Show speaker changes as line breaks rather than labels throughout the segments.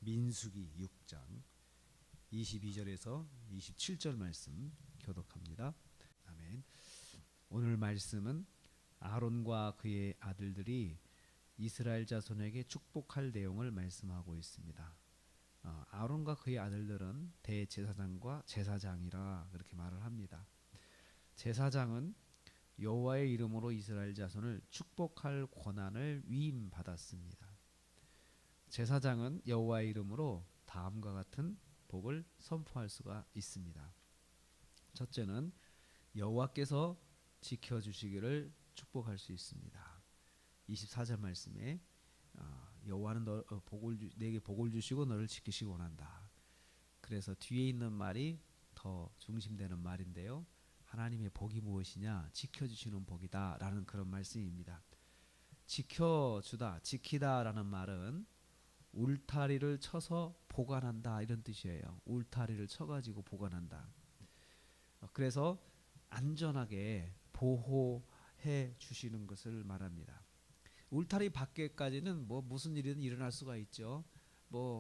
민수기 6장 22절에서 27절 말씀 교독합니다. 아멘. 오늘 말씀은 아론과 그의 아들들이 이스라엘 자손에게 축복할 내용을 말씀하고 있습니다. 아론과 그의 아들들은 대제사장과 제사장이라 그렇게 말을 합니다. 제사장은 여호와의 이름으로 이스라엘 자손을 축복할 권한을 위임받았습니다. 제사장은 여호와의 이름으로 다음과 같은 복을 선포할 수가 있습니다. 첫째는 여호와께서 지켜주시기를 축복할 수 있습니다. 24절 말씀에 여호와는 내게 복을 주시고 너를 지키시기 원한다. 그래서 뒤에 있는 말이 더 중심되는 말인데요. 하나님의 복이 무엇이냐? 지켜주시는 복이다 라는 그런 말씀입니다. 지켜주다, 지키다 라는 말은 울타리를 쳐서 보관한다 이런 뜻이에요. 울타리를 쳐가지고 보관한다. 그래서 안전하게 보호해 주시는 것을 말합니다. 울타리 밖에까지는 무슨 일이든 일어날 수가 있죠.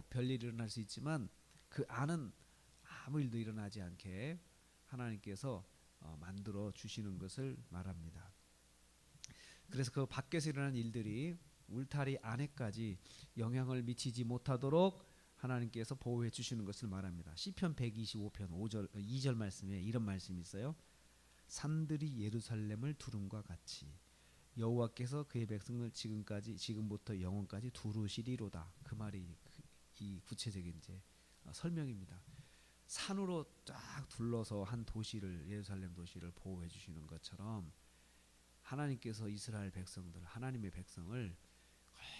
별일이 일어날 수 있지만 그 안은 아무 일도 일어나지 않게 하나님께서 만들어 주시는 것을 말합니다. 그래서 그 밖에서 일어나는 일들이 울타리 안에까지 영향을 미치지 못하도록 하나님께서 보호해 주시는 것을 말합니다. 시편 125편 2절 말씀에 이런 말씀이 있어요. 산들이 예루살렘을 두름과 같이 여호와께서 그의 백성을 지금부터 영원까지 두루시리로다. 그 말이 이 구체적인 설명입니다. 산으로 쫙 둘러서 한 도시를, 예루살렘 도시를 보호해 주시는 것처럼 하나님께서 이스라엘 백성들, 하나님의 백성을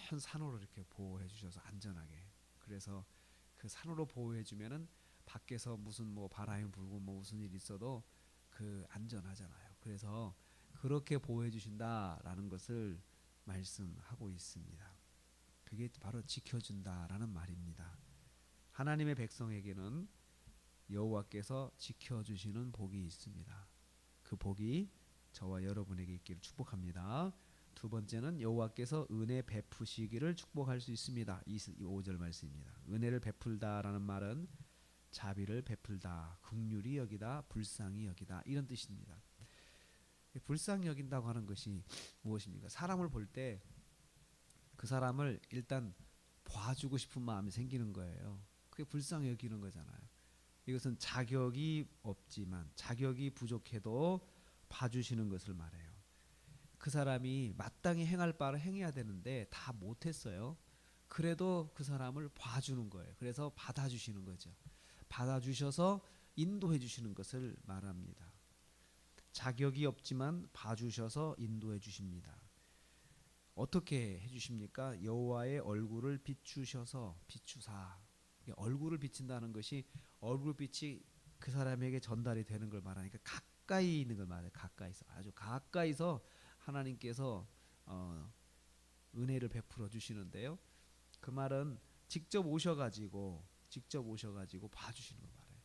큰 산으로 이렇게 보호해 주셔서 안전하게, 그래서 그 산으로 보호해 주면은 밖에서 무슨 바람이 불고 무슨 일이 있어도 그 안전하잖아요. 그래서 그렇게 보호해 주신다라는 것을 말씀하고 있습니다. 그게 바로 지켜준다라는 말입니다. 하나님의 백성에게는 여호와께서 지켜주시는 복이 있습니다. 그 복이 저와 여러분에게 있기를 축복합니다. 두 번째는 여호와께서 은혜 베푸시기를 축복할 수 있습니다. 5절 말씀입니다. 은혜를 베풀다라는 말은 자비를 베풀다, 긍휼히 여기다, 불쌍히 여기다 이런 뜻입니다. 불쌍히 여긴다고 하는 것이 무엇입니까? 사람을 볼 때 그 사람을 일단 봐주고 싶은 마음이 생기는 거예요. 그게 불쌍히 여기는 거잖아요. 이것은 자격이 없지만, 자격이 부족해도 봐주시는 것을 말해요. 그 사람이 마땅히 행할 바를 행해야 되는데 다 못했어요. 그래도 그 사람을 봐주는 거예요. 그래서 받아주시는 거죠. 받아주셔서 인도해 주시는 것을 말합니다. 자격이 없지만 봐주셔서 인도해 주십니다. 어떻게 해주십니까? 여호와의 얼굴을 비추셔서, 비추사, 얼굴을 비친다는 것이 얼굴빛이 그 사람에게 전달이 되는 걸 말하니까 가까이 있는 걸 말해요. 가까이서, 아주 가까이서 하나님께서 은혜를 베풀어 주시는데요. 그 말은 직접 오셔가지고 봐주시는 걸 말해요.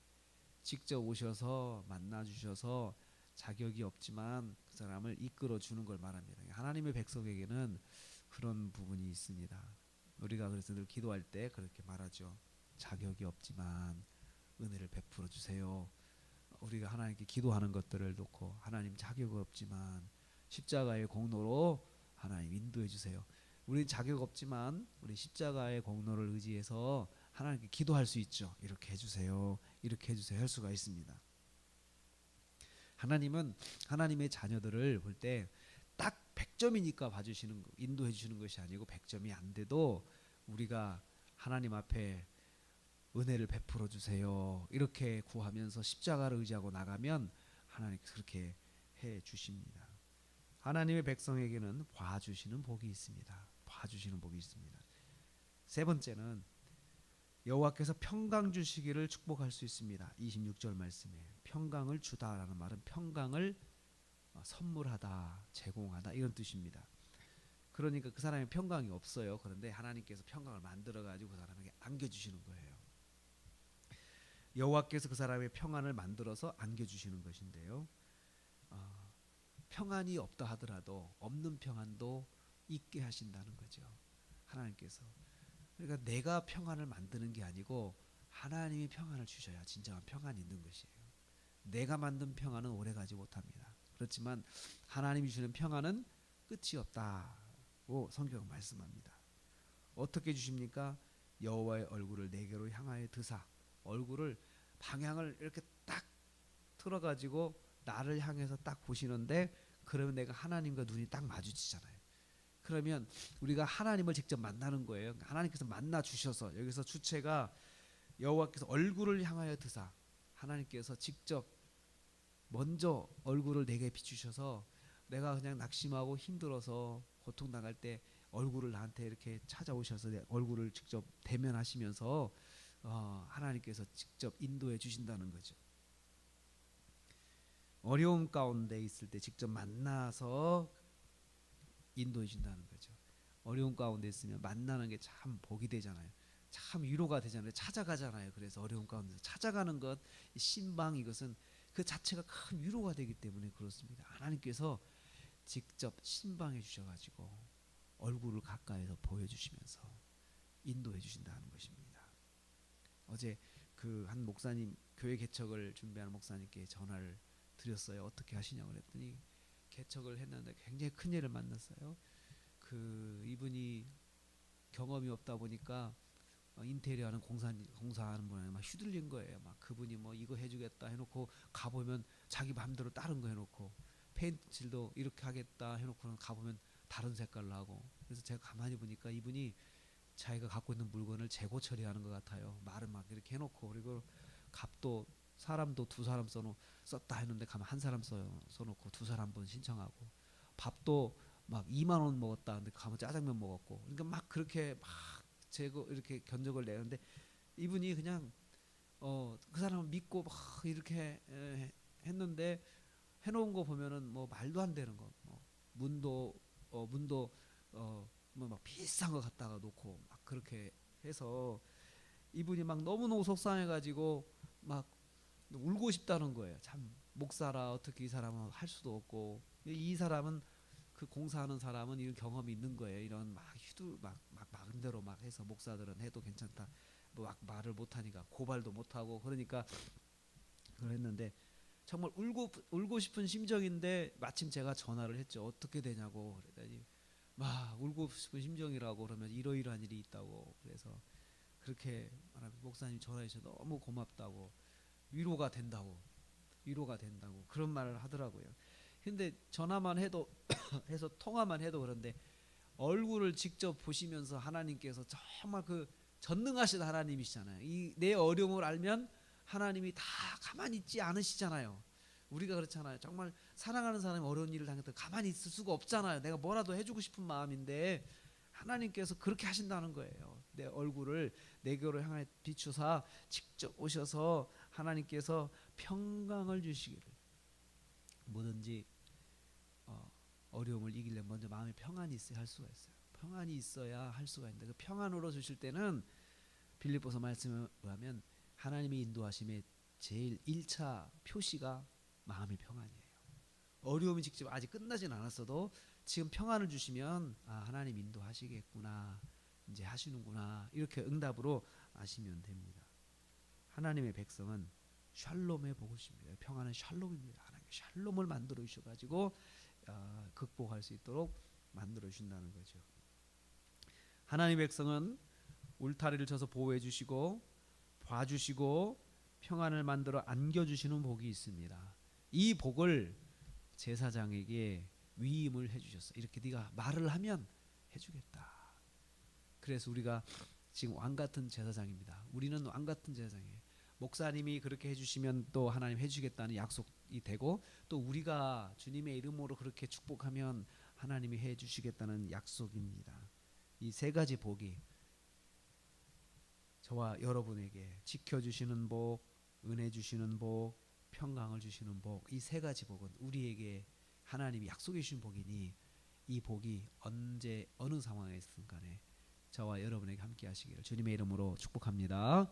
직접 오셔서 만나 주셔서 자격이 없지만 그 사람을 이끌어 주는 걸 말합니다. 하나님의 백성에게는 그런 부분이 있습니다. 우리가 그래서 늘 기도할 때 그렇게 말하죠. 자격이 없지만 은혜를 베풀어 주세요. 우리가 하나님께 기도하는 것들을 놓고 하나님 자격 없지만 십자가의 공로로 하나님 인도해 주세요. 우리는 자격 없지만 우리 십자가의 공로를 의지해서 하나님께 기도할 수 있죠. 이렇게 해주세요. 이렇게 해주세요. 할 수가 있습니다. 하나님은 하나님의 자녀들을 볼 때 딱 100점이니까 봐주시는, 인도해 주시는 것이 아니고 100점이 안 돼도 우리가 하나님 앞에 은혜를 베풀어 주세요. 이렇게 구하면서 십자가를 의지하고 나가면 하나님께서 그렇게 해 주십니다. 하나님의 백성에게는 봐주시는 복이 있습니다. 봐주시는 복이 있습니다. 세 번째는 여호와께서 평강 주시기를 축복할 수 있습니다. 26절 말씀에 평강을 주다라는 말은 평강을 선물하다, 제공하다 이런 뜻입니다. 그러니까 그 사람이 평강이 없어요. 그런데 하나님께서 평강을 만들어가지고 그 사람에게 안겨주시는 거예요. 여호와께서 그 사람의 평안을 만들어서 안겨주시는 것인데요. 평안이 없다 하더라도 없는 평안도 있게 하신다는 거죠. 하나님께서 그러니까 내가 평안을 만드는 게 아니고 하나님이 평안을 주셔야 진정한 평안이 있는 것이에요. 내가 만든 평안은 오래가지 못합니다. 그렇지만 하나님이 주는 평안은 끝이 없다고 성경은 말씀합니다. 어떻게 주십니까? 여호와의 얼굴을 내게로 향하여 드사, 얼굴을 방향을 이렇게 딱 틀어가지고 나를 향해서 딱 보시는데, 그러면 내가 하나님과 눈이 딱 마주치잖아요. 그러면 우리가 하나님을 직접 만나는 거예요. 하나님께서 만나 주셔서, 여기서 주체가 여호와께서 얼굴을 향하여 드사, 하나님께서 직접 먼저 얼굴을 내게 비추셔서, 내가 그냥 낙심하고 힘들어서 고통 당할 때 얼굴을 나한테 이렇게 찾아오셔서 내 얼굴을 직접 대면하시면서 하나님께서 직접 인도해 주신다는 거죠. 어려움 가운데 있을 때 직접 만나서 인도해 준다는 거죠. 어려움 가운데 있으면 만나는 게 참 복이 되잖아요. 참 위로가 되잖아요. 찾아가잖아요. 그래서 어려움 가운데서 찾아가는 것, 신방, 이것은 그 자체가 큰 위로가 되기 때문에 그렇습니다. 하나님께서 직접 신방해 주셔가지고 얼굴을 가까이서 보여주시면서 인도해 주신다는 것입니다. 어제 그 한 목사님, 교회 개척을 준비하는 목사님께 전화를 드렸어요. 어떻게 하시냐고 그랬더니 개척을 했는데 굉장히 큰 일을 만났어요. 그 이분이 경험이 없다 보니까 인테리어하는 공사하는 분에 막 휘둘린 거예요. 막 그분이 뭐 이거 해주겠다 해놓고 가보면 자기 마음대로 다른 거 해놓고, 페인트칠도 이렇게 하겠다 해놓고는 가보면 다른 색깔로 하고. 그래서 제가 가만히 보니까 이분이 자기가 갖고 있는 물건을 재고 처리하는 것 같아요. 말을 막 이렇게 해놓고, 그리고 값도 사람도 두 사람 썼다 했는데 가면 한 사람 써놓고 두 사람 분 신청하고, 밥도 막 2만 원 먹었다 근데 가면 짜장면 먹었고, 그러니까 막 그렇게 막 재고 이렇게 견적을 내는데, 이분이 그냥 그 사람을 믿고 막 이렇게 했는데, 해놓은 거 보면은 뭐 말도 안 되는 거, 뭐 문도 뭐 막 비싼 거 갖다가 놓고 막 그렇게 해서, 이분이 막 너무너무 속상해가지고 막 울고 싶다는 거예요. 참 목사라 어떻게 이 사람은 할 수도 없고, 이 사람은 그 공사하는 사람은 이런 경험이 있는 거예요. 이런 막 마음대로 막 해서 목사들은 해도 괜찮다, 뭐 막 말을 못하니까 고발도 못하고, 그러니까 그랬는데 정말 울고 싶은 심정인데 마침 제가 전화를 했죠. 어떻게 되냐고 그랬더니 막 울고 싶은 심정이라고, 그러면 이러이러한 일이 있다고. 그래서 그렇게 말하면 목사님 전화해 주셔서 너무 고맙다고, 위로가 된다고 그런 말을 하더라고요. 근데 전화만 해도 해서 통화만 해도 그런데, 얼굴을 직접 보시면서 하나님께서 정말 그 전능하신 하나님이시잖아요. 이 내 어려움을 알면 하나님이 다 가만히 있지 않으시잖아요. 우리가 그렇잖아요. 정말 사랑하는 사람이 어려운 일을 당했다 가만히 있을 수가 없잖아요. 내가 뭐라도 해주고 싶은 마음인데 하나님께서 그렇게 하신다는 거예요. 내 얼굴을 내게로 향해 비추사 직접 오셔서 하나님께서 평강을 주시기를, 뭐든지 어려움을 이기려면 먼저 마음에 평안이 있어야 할 수가 있어요. 평안이 있어야 할 수가 있는데, 그 평안으로 주실 때는 빌립보서 말씀을 보면 하나님의 인도하심의 제일 1차 표시가 마음의 평안이에요. 어려움이 직접 아직 끝나진 않았어도 지금 평안을 주시면 하나님 인도하시겠구나, 이제 하시는구나, 이렇게 응답으로 아시면 됩니다. 하나님의 백성은 샬롬의 복이십니다. 평안은 샬롬입니다. 하나님 샬롬을 만들어 주셔가지고 극복할 수 있도록 만들어 주신다는 거죠. 하나님의 백성은 울타리를 쳐서 보호해 주시고 봐주시고 평안을 만들어 안겨주시는 복이 있습니다. 이 복을 제사장에게 위임을 해주셨어요. 이렇게 네가 말을 하면 해주겠다. 그래서 우리가 지금 왕같은 제사장입니다. 우리는 왕같은 제사장이에요. 목사님이 그렇게 해주시면 또 하나님 해주겠다는 약속이 되고, 또 우리가 주님의 이름으로 그렇게 축복하면 하나님이 해주시겠다는 약속입니다. 이 세 가지 복이 저와 여러분에게 지켜주시는 복, 은혜 주시는 복, 평강을 주시는 복, 이 세 가지 복은 우리에게 하나님이 약속해 주신 복이니, 이 복이 언제 어느 상황에 있든 간에 저와 여러분에게 함께 하시기를 주님의 이름으로 축복합니다.